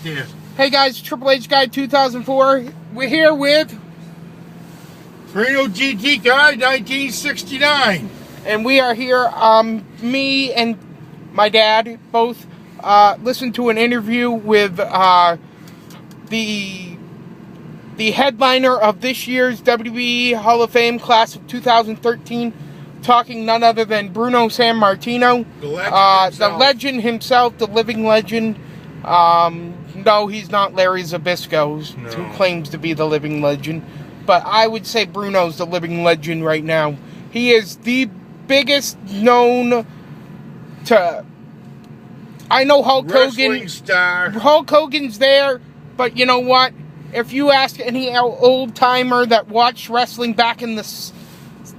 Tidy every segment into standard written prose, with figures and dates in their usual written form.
Yeah. Hey guys, Triple H Guy 2004. We're here with Bruno GT Guy 1969. and we are here. Me and my dad both listened to an interview with the headliner of this year's WWE Hall of Fame class of 2013, talking none other than Bruno Sammartino, The legend himself, the living legend. No, he's not Larry Zbyszko, who claims to be the living legend. But I would say Bruno's the living legend right now. He is the biggest known to... I know Hulk Hogan. Star. Hulk Hogan's there, but you know what? If you ask any old-timer that watched wrestling back in the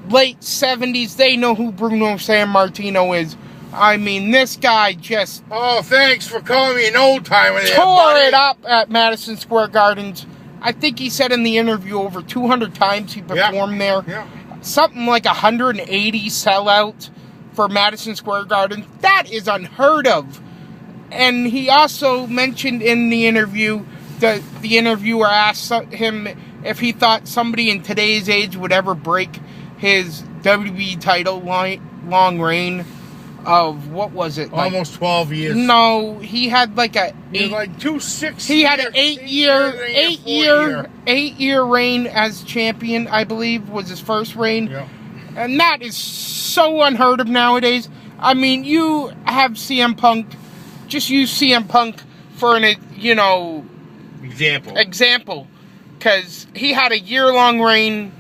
late 70s, they know who Bruno Sammartino is. I mean, this guy just... Oh, thanks for calling me an old-timer there, tore it up at Madison Square Gardens. I think he said in the interview over 200 times he performed there. Yeah. Something like 180 sellout for Madison Square Garden. That is unheard of. And he also mentioned in the interview that the interviewer asked him if he thought somebody in today's age would ever break his WWE title long reign of, what was it? Almost 12 years. No, he had like a... Like 2-6 He had an 8-year reign as champion, I believe, was his first reign. Yeah. And that is so unheard of nowadays. I mean, you have CM Punk, just use CM Punk for an, example. Because he had a year-long reign,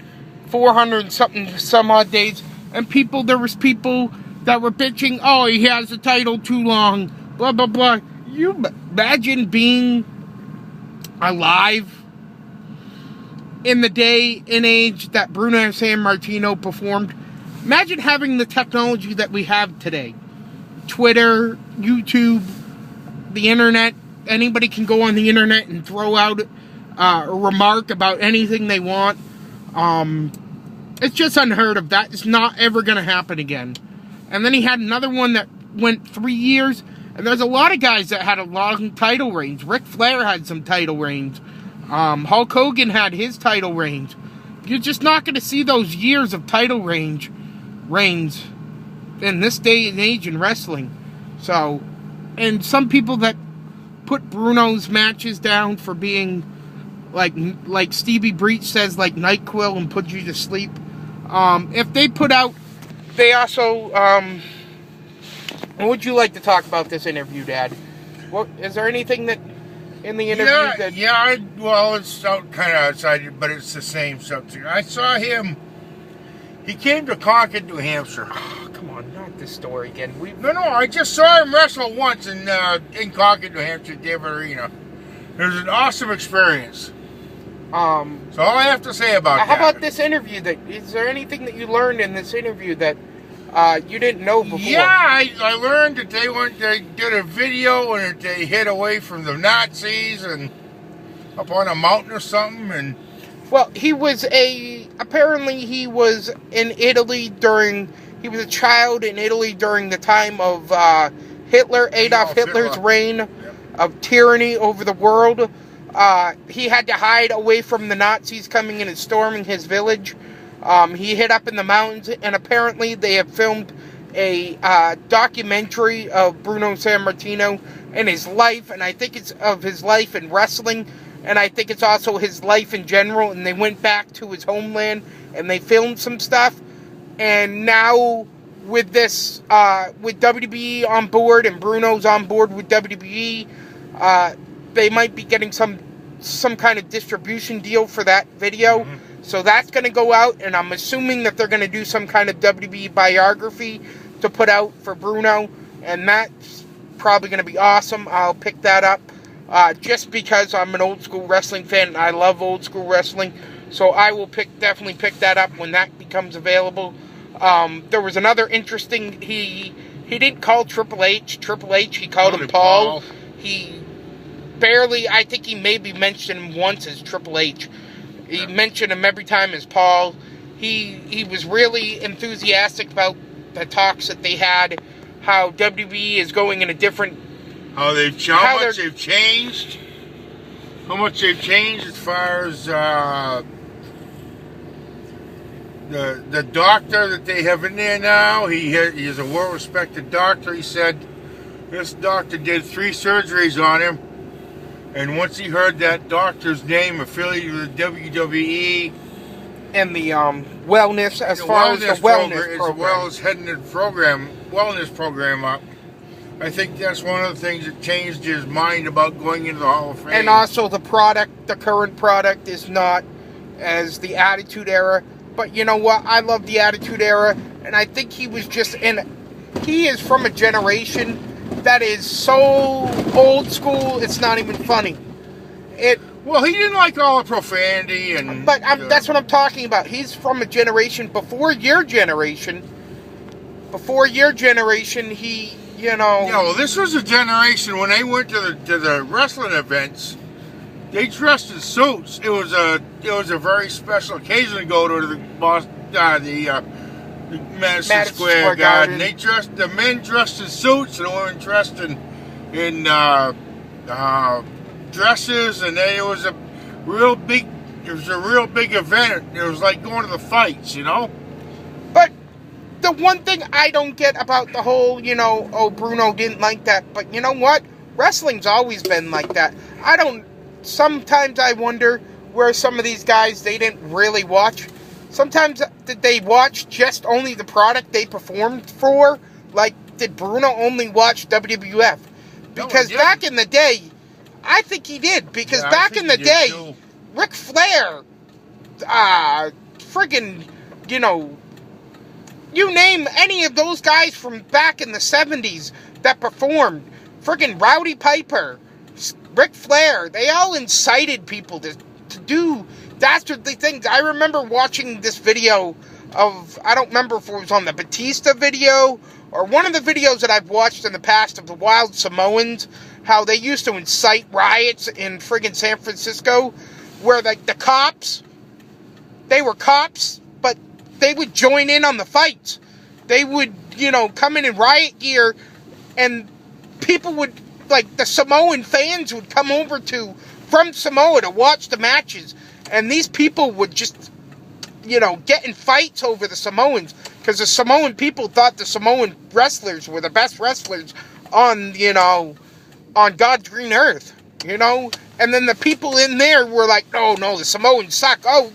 400 something some odd days, and there was people that were bitching, oh, he has the title too long, blah, blah, blah. You imagine being alive in the day and age that Bruno Sammartino performed? Imagine having the technology that we have today. Twitter, YouTube, the internet. Anybody can go on the internet and throw out a remark about anything they want. It's just unheard of. That is not ever going to happen again. And then he had another one that went 3 years. And there's a lot of guys that had a long title reigns. Ric Flair had some title reigns. Hulk Hogan had his title reigns. You're just not going to see those years of title reigns in this day and age in wrestling. So, and some people that put Bruno's matches down for being like Stevie Breach says, like NyQuil and put you to sleep. If they put out... They also, what would you like to talk about this interview, Dad? What, is there anything that, in the interview that... Well, it's kind of outside, but it's the same subject. I saw him, he came to Concord, New Hampshire. Oh, come on, not this story again. No, I just saw him wrestle once in Concord, New Hampshire, David Arena. It was an awesome experience. So all I have to say about that. How about this interview? Is there anything that you learned in this interview that you didn't know before? Yeah, I learned that they did a video and that they hid away from the Nazis and up on a mountain or something. And well, apparently he was in Italy he was a child in Italy during the time of Adolf Hitler's reign of tyranny over the world. He had to hide away from the Nazis coming in and storming his village. He hid up in the mountains, and apparently they have filmed a documentary of Bruno Sammartino and his life, and I think it's of his life in wrestling, and I think it's also his life in general, and they went back to his homeland, and they filmed some stuff, and now with this, with WWE on board, and Bruno's on board with WWE, they might be getting some kind of distribution deal for that video. Mm-hmm. So that's going to go out, and I'm assuming that they're going to do some kind of WWE biography to put out for Bruno, and that's probably going to be awesome. I'll pick that up just because I'm an old school wrestling fan, and I love old school wrestling. So I will definitely pick that up when that becomes available. There was another interesting... He didn't call Triple H, he called him Paul. I think he maybe mentioned him once as Triple H. He mentioned him every time as Paul. He was really enthusiastic about the talks that they had, how WWE is going in a different... How much they've changed. how much they've changed as far as the doctor that they have in there now. He's a well-respected doctor. He said this doctor did 3 surgeries on him, and once he heard that doctor's name affiliated with the WWE and the wellness, as far as the wellness program, as well as heading the wellness program up, I think that's one of the things that changed his mind about going into the Hall of Fame. And also the current product is not as the Attitude Era. But you know what? I love the Attitude Era, and I think he was just he is from a generation that is so old school, it's not even funny. Well, he didn't like all the profanity But that's what I'm talking about. He's from a generation before your generation. Before your generation, he, you know... Yeah, well, this was a generation when they went to the wrestling events. They dressed in suits. It was a very special occasion to go to the Madison Square Garden. The men dressed in suits and the women dressed in dresses, and it was a real big event. It was like going to the fights, you know. But the one thing I don't get about the whole, Bruno didn't like that. But you know what? Wrestling's always been like that. Sometimes I wonder where some of these guys, they didn't really watch. Sometimes did they watch just only the product they performed for? Like, did Bruno only watch WWF? Because back in the day, I think he did. Because back in the day, too. Ric Flair, friggin', you name any of those guys from back in the 70s that performed. Friggin' Rowdy Piper, Ric Flair, they all incited people to do dastardly things. I remember watching this video of, I don't remember if it was on the Batista video or one of the videos that I've watched in the past of the Wild Samoans, how they used to incite riots in friggin' San Francisco, where like the cops, they were cops, but they would join in on the fights. They would, come in riot gear, and people would, like the Samoan fans would come over from Samoa to watch the matches, and these people would just, get in fights over the Samoans, because the Samoan people thought the Samoan wrestlers were the best wrestlers on God's green earth, and then the people in there were like, oh no, the Samoans suck. Oh,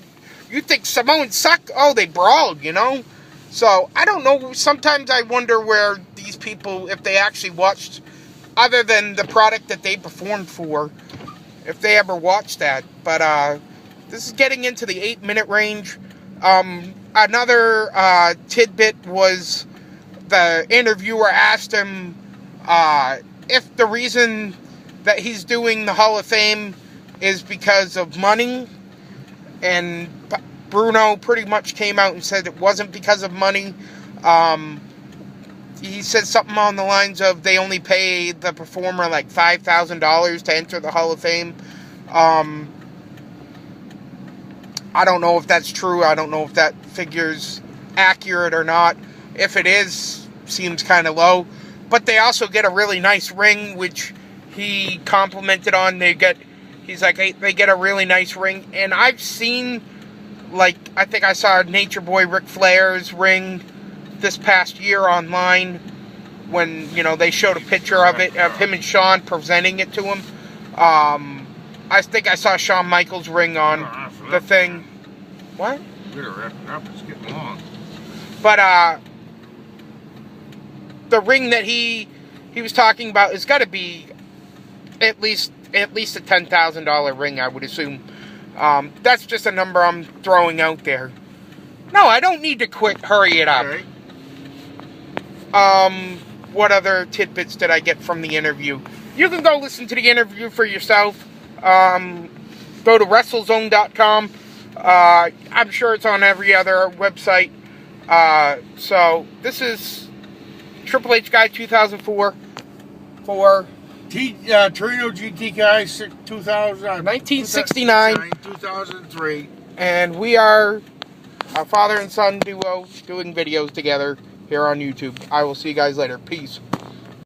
you think Samoans suck? Oh, they brawled, So, I don't know, sometimes I wonder where these people, if they actually watched, other than the product that they performed for, if they ever watched that. But this is getting into the 8-minute range. Another tidbit was the interviewer asked him if the reason that he's doing the Hall of Fame is because of money. And Bruno pretty much came out and said it wasn't because of money. He said something on the lines of they only pay the performer like $5,000 to enter the Hall of Fame. I don't know if that's true. I don't know if that figure's accurate or not. If it is, seems kind of low. But they also get a really nice ring, which he complimented on. He's like, hey, they get a really nice ring. And I've seen, like, I think I saw Nature Boy Ric Flair's ring this past year online when, they showed a picture of it, of him and Shawn presenting it to him. I think I saw Shawn Michaels' ring on the thing. What? We gotta wrap it up. It's getting long. But, the ring that he was talking about has got to be at least a $10,000 ring, I would assume. That's just a number I'm throwing out there. No, I don't need to hurry it up. Okay. What other tidbits did I get from the interview? You can go listen to the interview for yourself. Go to WrestleZone.com. I'm sure it's on every other website. So, this is Triple H Guy 2004 for Torino GT Guy 1969, 2003. And we are a father and son duo doing videos together here on YouTube. I will see you guys later. Peace.